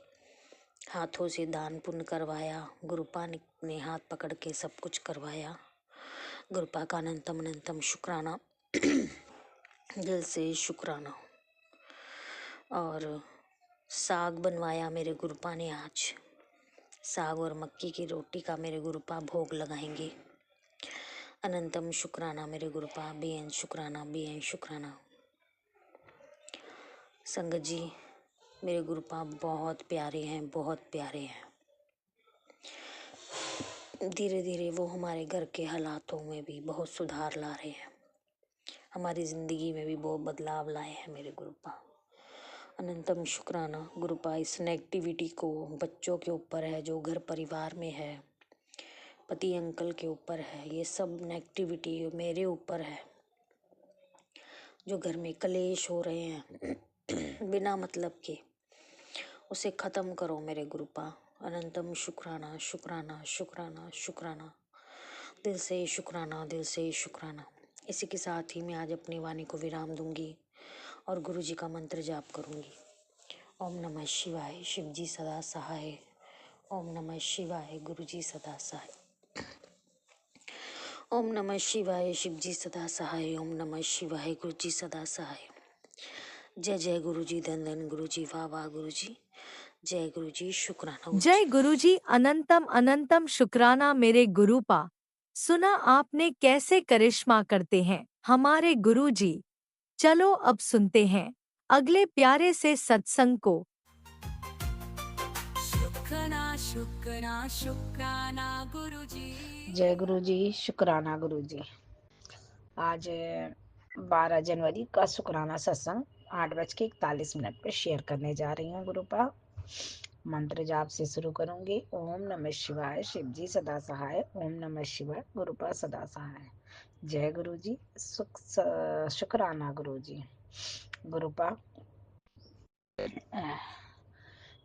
हाथों से दान पुण्य करवाया। गुरुपा ने हाथ पकड़ के सब कुछ करवाया। गुरुपा का अनंतम अनंतम शुक्राना, दिल से शुक्राना। और साग बनवाया मेरे गुरुपा ने आज। साग और मक्की की रोटी का मेरे गुरुपा भोग लगाएंगे। अनंतम शुक्राना मेरे गुरुपा, बेअंत शुक्राना, बेअंत शुक्राना। संगत जी मेरे गुरुपा बहुत प्यारे हैं, बहुत प्यारे हैं। धीरे धीरे वो हमारे घर के हालातों में भी बहुत सुधार ला रहे हैं, हमारी ज़िंदगी में भी बहुत बदलाव लाए हैं मेरे गुरुपा। अनंतम शुक्राना। गुरुपा इस नेगेटिविटी को बच्चों के ऊपर है, जो घर परिवार में है, पति अंकल के ऊपर है, ये सब नेगेटिविटी मेरे ऊपर है। जो घर में कलेश हो रहे हैं बिना मतलब के, उसे ख़त्म करो मेरे गुरुपा। अनंतम शुक्राना, शुक्राना, शुक्राना, शुक्राना, दिल से शुक्राना, दिल से शुक्राना। इसी के साथ ही मैं आज अपनी वाणी को विराम दूंगी और गुरु जी का मंत्र जाप करूंगी। ओम नमः शिवाय, शिव जी सदा सहाय। ओम नमः शिवाय, गुरु जी सदा सहाय। ओम नमः शिवाय, शिव जी सदा सहाय। ओम नमः शिवाय, गुरु जी सदा सहाय। जय जय गुरु जी, धन धन गुरु जी, वाह वाह गुरु जी, जय गुरु जी, शुक्राना गुरु जय जी। गुरुजी, अनंतम अनंतम शुक्राना मेरे गुरुपा। सुना आपने कैसे करिश्मा करते हैं हमारे गुरुजी। चलो अब सुनते हैं अगले प्यारे से सत्संग को। शुक्राना शुक्राना शुक्राना गुरु जी। जय गुरु जी, शुक्राना गुरु जी। आज 12 जनवरी का शुक्राना सत्संग 8:41 पे शेयर करने जा रही हूँ गुरुपा। मंत्र जाप से शुरू करूंगी। ओम नमः शिवाय, शिव जी सदा सहाय। ओम नमः शिवाय, गुरुपा सदा सहाय। जय गुरु जी, शुक्राना गुरु जी। गुरुपा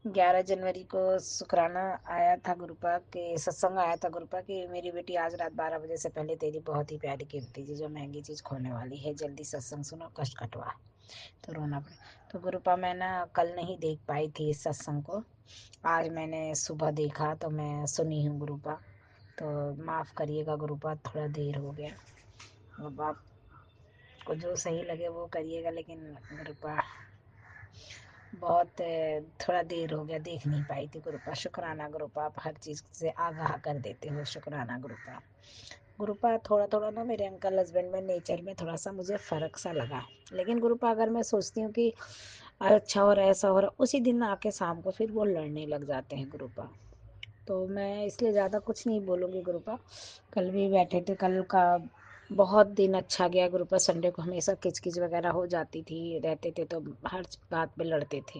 11 जनवरी को शुक्राना आया था गुरुपा के, सत्संग आया था गुरुपा की मेरी बेटी आज रात 12 बजे से पहले तेरी बहुत ही प्यारी कीमती चीज, जो महंगी चीज खोने वाली है, जल्दी सत्संग सुनो, कष्ट कटवा। तो रोना पड़ा। तो गुरुपा मैं ना कल नहीं देख पाई थी इस सत्संग को, आज मैंने सुबह देखा तो मैं सुनी हूँ गुरुपा। तो माफ़ करिएगा गुरुपा, थोड़ा देर हो गया। अब आपको जो सही लगे वो करिएगा, लेकिन गुरुपा बहुत थोड़ा देर हो गया, देख नहीं पाई थी गुरुपा। शुक्राना गुरुपा, आप हर चीज़ से आगाह कर देते हो, शुक्राना गुरुपा। गुरुपा थोड़ा थोड़ा ना मेरे अंकल हस्बैंड में नेचर में थोड़ा सा मुझे फ़र्क सा लगा, लेकिन गुरुपा अगर मैं सोचती हूँ कि अच्छा हो रहा है, ऐसा हो रहा है, उसी दिन आके शाम को फिर वो लड़ने लग जाते हैं गुरुपा। तो मैं इसलिए ज़्यादा कुछ नहीं बोलूँगी गुरुपा। कल भी बैठे थे, कल का बहुत दिन अच्छा गया गुरुपा। संडे को हमेशा किचकिच वगैरह हो जाती थी, रहते थे तो हर बात पे लड़ते थे।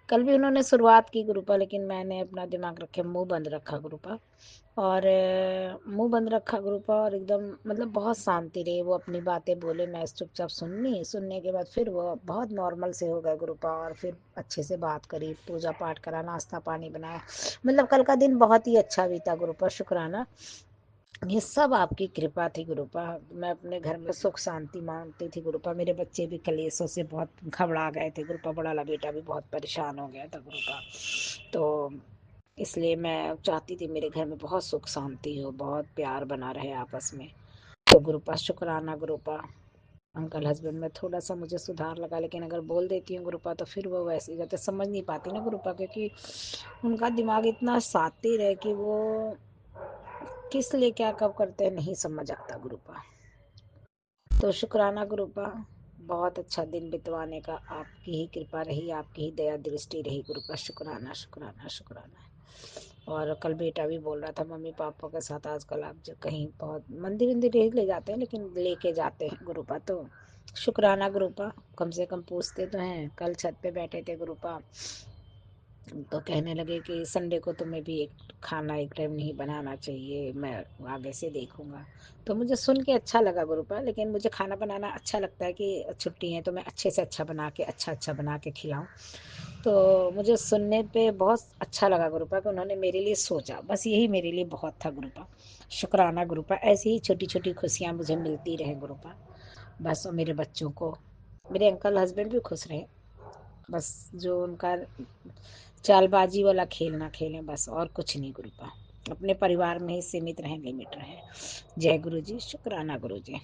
कल भी उन्होंने शुरुआत की गुरुपा, लेकिन मैंने अपना दिमाग रखे मुंह बंद रखा गुरुपा। और मुंह बंद रखा गुरुपा, और एकदम मतलब बहुत शांति रही। वो अपनी बातें बोले, मैं चुपचाप सुननी, सुनने के बाद फिर वो बहुत नॉर्मल से हो गए गुरुपा। और फिर अच्छे से बात करी, पूजा पाठ करा, नाश्ता पानी बनाया। मतलब कल का दिन बहुत ही अच्छा बीता गुरुपा, शुक्राना। ये सब आपकी कृपा थी गुरुपा। मैं अपने घर में सुख शांति मांगती थी गुरुपा। मेरे बच्चे भी कलेशों से बहुत घबरा गए थे गुरुपा, बड़ा वाला बेटा भी बहुत परेशान हो गया था गुरुपा। तो इसलिए मैं चाहती थी मेरे घर में बहुत सुख शांति हो, बहुत प्यार बना रहे आपस में। तो गुरुपा शुक्राना गुरुपा। अंकल हस्बैंड में थोड़ा सा मुझे सुधार लगा, लेकिन अगर बोल देती हूँ गुरुपा तो फिर वो वैसे ही जाते, समझ नहीं पाती ना गुरुपा, क्योंकि उनका दिमाग इतना शातिर है कि वो किस लिए क्या कब करते हैं नहीं समझ आता गुरुपा। तो शुक्राना गुरुपा, बहुत अच्छा दिन बितवाने का आपकी ही कृपा रही, आपकी ही दया दृष्टि रही गुरुपा। शुक्राना शुक्राना शुक्राना। और कल बेटा भी बोल रहा था मम्मी पापा के साथ आजकल आप जो कहीं बहुत मंदिर वंदिर नहीं ले जाते हैं, लेकिन लेके जाते हैं गुरुपा। तो शुक्राना गुरुपा, कम से कम पूछते तो हैं। कल छत पे बैठे थे गुरुपा, तो कहने लगे कि संडे को तुम्हें भी एक खाना एक टाइम नहीं बनाना चाहिए, मैं आगे से देखूंगा। तो मुझे सुन के अच्छा लगा गुरुपा, लेकिन मुझे खाना बनाना अच्छा लगता है कि छुट्टी है तो मैं अच्छे से अच्छा बना के अच्छा बना के खिलाऊं। तो मुझे सुनने पे बहुत अच्छा लगा गुरुपा कि उन्होंने मेरे लिए सोचा, बस यही मेरे लिए बहुत था गुरुपा। शुक्राना गुरुपा, ऐसी ही छोटी छोटी खुशियाँ मुझे मिलती रहे गुरुपा बस। और मेरे बच्चों को, मेरे अंकल हस्बैंड भी खुश रहे, बस जो उनका चालबाजी वाला खेल ना खेलें बस, और कुछ नहीं गुरुपा। अपने परिवार में ही सीमित रहें, लिमिट रहें। जय गुरु जी, शुक्राना गुरु जी।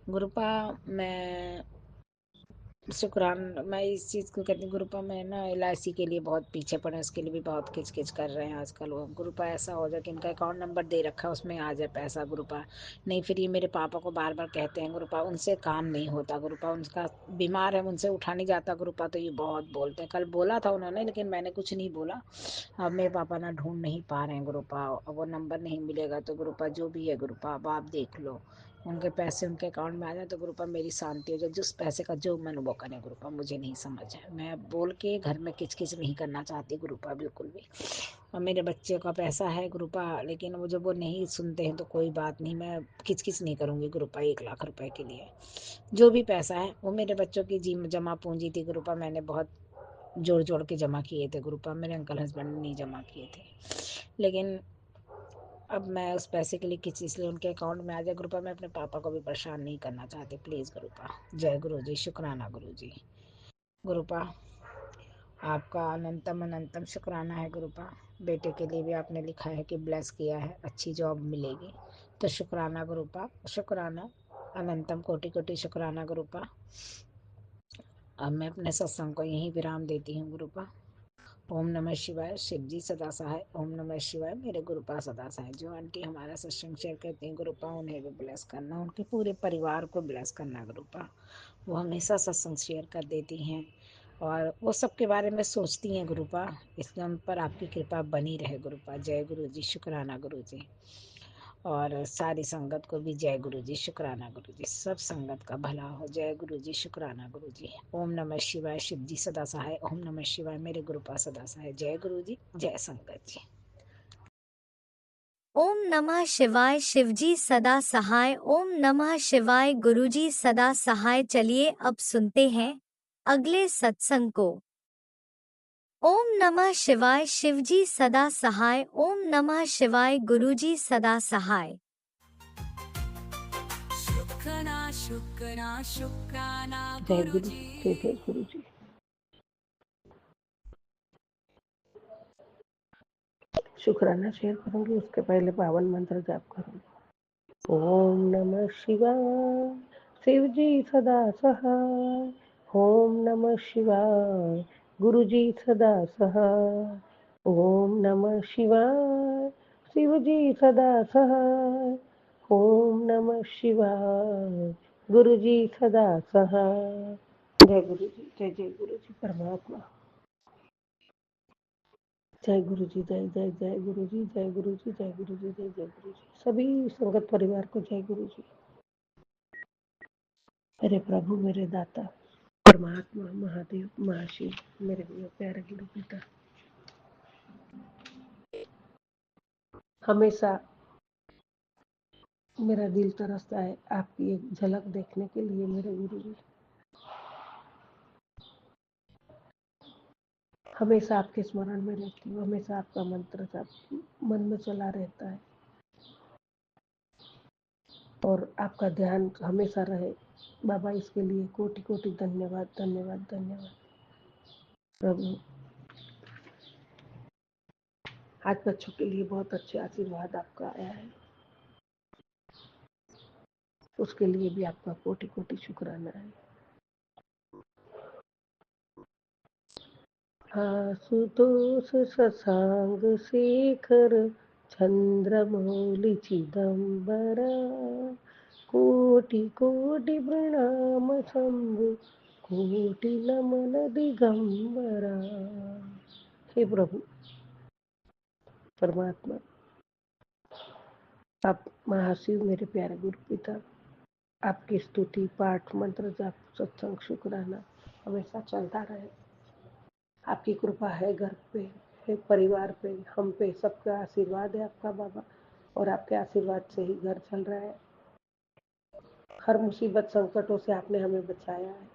गुरुपा मैं शुक्रान, मैं इस चीज़ को कहती हूँ गुरुपा, मैं ना LIC के लिए बहुत पीछे पड़े, उसके लिए भी बहुत किचकिच कर रहे हैं आजकल। वो गुरुपा ऐसा हो जाए कि इनका अकाउंट नंबर दे रखा है, उसमें आ जाए पैसा गुरुपा। नहीं फिर ये मेरे पापा को बार बार कहते हैं गुरुपा, उनसे काम नहीं होता गुरुपा, उनका बीमार है, उनसे उठा नहीं जाता गुरुपा। तो ये बहुत बोलते हैं, कल बोला था उन्होंने लेकिन मैंने कुछ नहीं बोला। अब मेरे पापा ना ढूंढ नहीं पा रहे हैं गुरुपा, अब वो नंबर नहीं मिलेगा। तो गुरुपा जो भी है गुरुपा, अब आप देख लो, उनके पैसे उनके अकाउंट में आ जाए तो गुरुपा मेरी शांति हो जाए। जिस पैसे का जो मन वो करें गुरुपा, मुझे नहीं समझ है। मैं बोल के घर में किचकिच नहीं करना चाहती गुरुपा, बिल्कुल भी। और मेरे बच्चे का पैसा है गुरुपा, लेकिन वो जब वो नहीं सुनते हैं तो कोई बात नहीं, मैं किचकिच नहीं करूँगी गुरुपा। 1 लाख रुपए के लिए जो भी पैसा है वो मेरे बच्चों की जमा पूंजी थी गुरुपा, मैंने बहुत जोड़ जोड़ के जमा किए थे गुरुपा, मेरे अंकल हस्बैंड ने नहीं जमा किए थे। लेकिन अब मैं उस पैसे के लिए किसी, इसलिए उनके अकाउंट में आ जाए गुरुपा। मैं अपने पापा को भी परेशान नहीं करना चाहती, प्लीज़ गुरुपा। जय गुरु जी, शुक्राना गुरु जी। गुरुपा आपका अनंतम अनंतम शुक्राना है गुरुपा। बेटे के लिए भी आपने लिखा है कि ब्लेस किया है, अच्छी जॉब मिलेगी। तो शुक्राना गुरुपा, शुक्राना, अनंतम कोटि कोटि शुक्राना गुरुपा। अब मैं अपने सत्संग को यहीं विराम देती हूँ गुरुपा। ओम नमः शिवाय। शिव जी सदा सहाय। ओम नमः शिवाय। मेरे गुरुपा सदा सहाय। जो आंटी हमारा सत्संग शेयर करती हैं गुरुपा, उन्हें भी ब्लेस करना, उनके पूरे परिवार को ब्लेस करना गुरुपा। वो हमेशा सत्संग शेयर कर देती हैं और वो सबके बारे में सोचती हैं गुरुपा। इसलिए उन पर आपकी कृपा बनी रहे गुरुपा। जय गुरु जी। शुक्राना गुरु जी। और सारी संगत को भी जय गुरु जी। शुक्राना गुरु जी। सब संगत का भला हो। जय गुरु जी। शुक्राना गुरु जी। ओम नमः शिवाय। शिव जी सदा सहाय। ओम नमः शिवाय। मेरे गुरुपा सदा सहाय। जय गुरु जी। जय संगत जी। ओम नमः शिवाय। शिवजी सदा सहाय। ओम नमः शिवाय। गुरुजी सदा सहाय। चलिए अब सुनते हैं अगले सत्संग को। ओम नमः शिवाय। शिवजी सदा सहाय। ओम नमः शिवाय। गुरुजी सदा सहाय। शुक्राना शुक्राना शुक्राना जय गुरु गुरुजी। जय गुरु जी। शुक्राना शेयर करूंगी, उसके पहले पावन मंत्र जाप करूंगी। ओम नमः शिवाय। शिव जी सदा सहाय। ओम नमः शिवाय। गुरु जी सदा सहाय। ओम नमः शिवाय। शिव जी सदा सहाय। ओम नमः शिवाय। गुरु जी सदा सहाय। जय गुरु जी। जय गुरु जी। परमात्मा जय गुरु जी। जय जय जय गुरु जी। जय गुरु जी। जय गुरु जी। जय जय गुरु जी। सभी संगत परिवार को जय गुरु जी। मेरे प्रभु, मेरे दाता, परमात्मा, महादेव, महाशिव, मेरे प्यारे गुरु पिता, हमेशा मेरा दिल तरसता है आपकी एक झलक देखने के लिए मेरे गुरु जी। हमेशा आपके स्मरण में रहती हूँ, हमेशा आपका मंत्र मन में चला रहता है और आपका ध्यान हमेशा रहे बाबा। इसके लिए कोटि कोटि धन्यवाद धन्यवाद धन्यवाद प्रभु। आज बच्चों के लिए बहुत अच्छे आशीर्वाद आपका आया है, उसके लिए भी आपका कोटि कोटि शुक्राना है। आशुतोष शशांक शेखर चंद्रमौलि चिदंबरा, कोटि कोटि प्रणाम शंभु, कोटि नमन दिगंबरा। हे प्रभु परमात्मा, आप महाशिव, मेरे प्यारे गुरु पिता, आपकी स्तुति पाठ मंत्र जाप सत्संग शुक्राना हमेशा चलता रहे। आपकी कृपा है घर पे, है परिवार पे, हम पे, सबका आशीर्वाद है आपका बाबा, और आपके आशीर्वाद से ही घर चल रहा है। हर मुसीबत संकटों से आपने हमें बचाया है,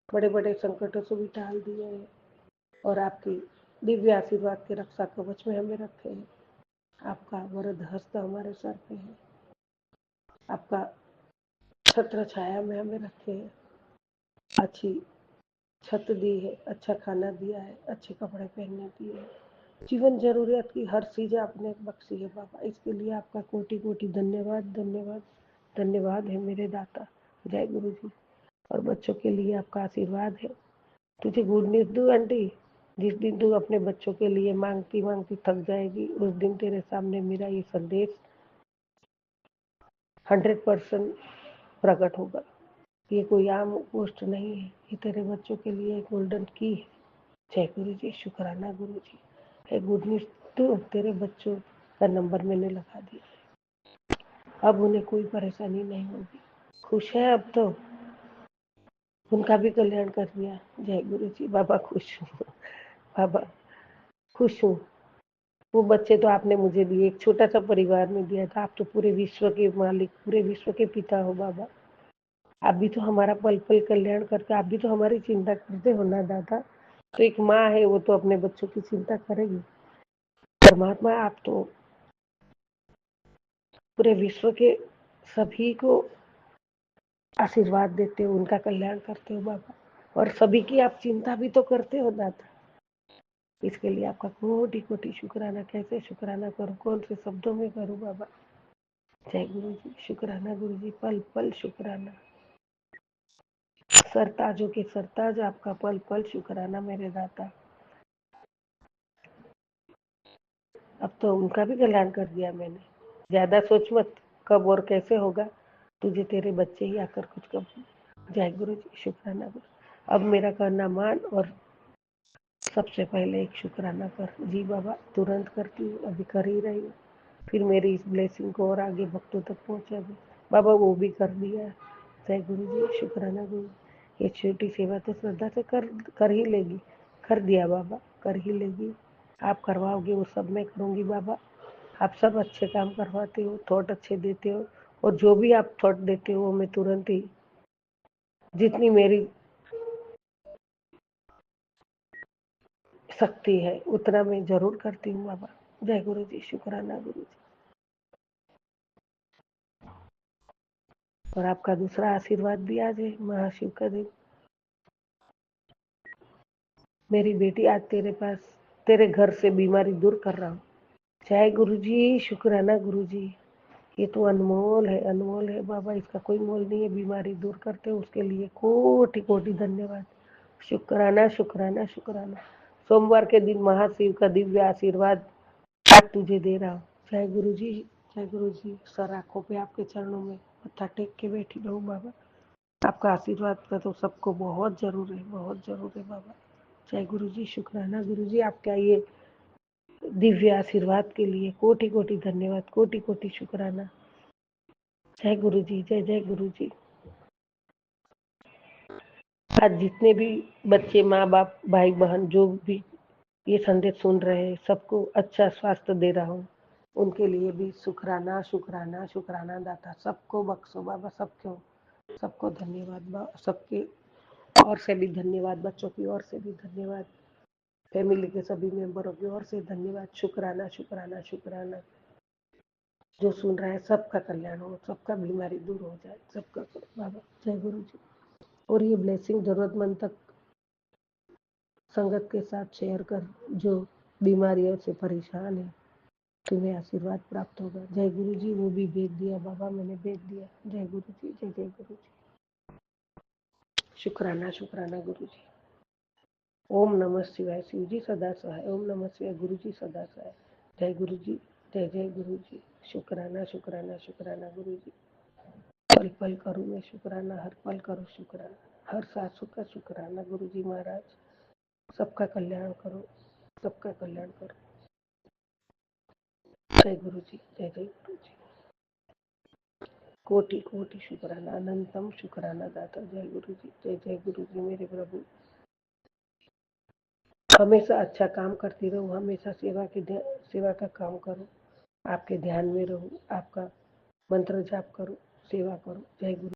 बड़े बड़े संकटों से भी टाल दिए हैं और आपकी दिव्य आशीर्वाद के रक्षा कवच में हमें रखे हैं। आपका वरद हस्त हमारे सर पे है, आपका छत्र छाया में हमें रखे हैं, अच्छी छत दी है, अच्छा खाना दिया है, अच्छे कपड़े पहनने दिए हैं, जीवन जरूरियत की हर चीज आपने बख्शी है बाबा। इसके लिए आपका कोटि कोटि धन्यवाद धन्यवाद धन्यवाद है मेरे दाता। जय गुरु जी। और बच्चों के लिए आपका आशीर्वाद है। तुझे गुड न्यूज दूं आंटी, जिस दिन तू अपने बच्चों के लिए मांगती मांगती थक जाएगी, उस दिन तेरे सामने मेरा ये संदेश 100% प्रकट होगा। ये कोई आम पोस्ट नहीं है, ये तेरे बच्चों के लिए गोल्डन की है। जय गुरु जी। शुक्राना गुरु जी। है गुड न्यूज, तो तेरे बच्चों का नंबर मैंने लगा दिया, अब उन्हें कोई परेशानी नहीं होगी। खुश है अब तो, उनका भी कल्याण कर दिया। जय गुरु जी। बाबा खुश हूँ, बाबा खुश हूँ। वो बच्चे तो आपने मुझे दिए, एक छोटा सा परिवार में दिया था। आप तो पूरे विश्व के मालिक, पूरे विश्व के पिता हो बाबा। आप भी तो हमारा पल पल कल्याण करते, आप भी तो हमारी चिंता करते हो ना दादा। तो एक माँ है, वो तो अपने बच्चों की चिंता करेगी। परमात्मा, आप तो पूरे विश्व के सभी को आशीर्वाद देते हो, उनका कल्याण करते हो बाबा, और सभी की आप चिंता भी तो करते हो दाता। इसके लिए आपका कोटि कोटि शुक्राना। कैसे शुक्राना करूं, कौन से शब्दों में करूं बाबा। जय गुरु जी। शुक्राना गुरु जी। पल पल शुक्राना। सरताजों के सरताज आपका पल पल शुक्राना मेरे दाता। अब तो उनका भी कल्याण कर दिया मैंने। ज्यादा सोच मत कब और कैसे होगा, तुझे तेरे बच्चे ही आकर कुछ कब। जय गुरु जी, शुक्राना गुरु। अब मेरा कहना मान और सबसे पहले एक शुक्राना कर। जी बाबा, तुरंत करती हूँ, अभी कर ही रही हूँ। फिर मेरी इस ब्लेसिंग को और आगे भक्तों तक पहुँचा दे बाबा, वो भी कर दिया। जय गुरु जी, शुक्राना गुरु। ये छोटी सेवा तो श्रद्धा से कर ही लेगी। कर दिया बाबा, कर ही लेगी। आप करवाओगे वो सब मैं करूँगी बाबा। आप सब अच्छे काम करवाते हो, थॉट अच्छे देते हो, और जो भी आप थॉट देते हो वो मैं तुरंत ही जितनी मेरी शक्ति है उतना मैं जरूर करती हूँ बाबा। जय गुरु जी, शुक्राना गुरु जी। और आपका दूसरा आशीर्वाद भी आज है, महाशिव का दिन। मेरी बेटी आज तेरे पास तेरे घर से बीमारी दूर कर रहा हूँ। जय गुरु जी, शुक्राना गुरु जी। ये तो अनमोल है, अनमोल है बाबा, इसका कोई मोल नहीं है। बीमारी दूर करते हो उसके लिए कोटि कोटि धन्यवाद। शुक्राना शुक्राना शुक्राना। सोमवार के दिन महाशिव का दिव्य आशीर्वाद आज तुझे दे रहा हूँ। जय गुरु जी, जय गुरु जी। सर आंखों पे आपके चरणों में मत्था टेक के बैठी रहूं बाबा। आपका आशीर्वाद का तो सबको बहुत जरूर है, बहुत जरूर है बाबा। जय गुरु जी, शुक्राना गुरु जी। आपका ये दिव्य आशीर्वाद के लिए कोटि कोटि धन्यवाद, कोटि कोटि शुक्राना। जय गुरु जी, जय जय गुरु जी। आज जितने भी बच्चे, माँ बाप, भाई बहन जो भी ये संदेश सुन रहे हैं, सबको अच्छा स्वास्थ्य दे रहा हूँ। उनके लिए भी शुक्राना शुक्राना शुक्राना दाता। सबको बख्शो बाबा, सबको धन्यवाद, सबके और से भी धन्यवाद, बच्चों की ओर से भी धन्यवाद, फैमिली के सभी मेंबरों की ओर से धन्यवाद। शुक्राना शुक्राना शुक्राना। जो सुन रहा है सबका कल्याण हो, सबका बीमारी दूर हो जाए, सबका बाबा। जय गुरु जी। और ये ब्लेसिंग जरूरतमंद तक संगत के साथ शेयर कर, जो बीमारियों से परेशान है, तुम्हें आशीर्वाद प्राप्त होगा। जय गुरु जी। वो भी भेज दिया बाबा, मैंने भेज दिया। जय गुरु जी, जय जय गुरु जी। शुक्राना शुक्राना गुरु जी। ओम नमः शिवाय। शिव जी सदा सहाय। ओम नमः शिवाय। गुरु जी सदा सहाय। जय गुरु जी, जय जय गुरु जी। शुक्राना शुक्राना शुक्राना गुरु जी। पल पल करूँ मैं शुक्राना, हर पल करो शुक्राना, हर सांसों का शुक्राना गुरु जी महाराज। सबका कल्याण करो, सबका कल्याण करो। जय गुरु जी, जय जय गुरु जी। कोटि कोटि शुक्राना, अनंतम शुक्राना दाता। जय गुरु जी, जय जय गुरु जी। मेरे प्रभु, हमेशा अच्छा काम करती रहूं, हमेशा सेवा का काम करूं, आपके ध्यान में रहूं, आपका मंत्र जाप करूं, सेवा करूं। जय गुरु।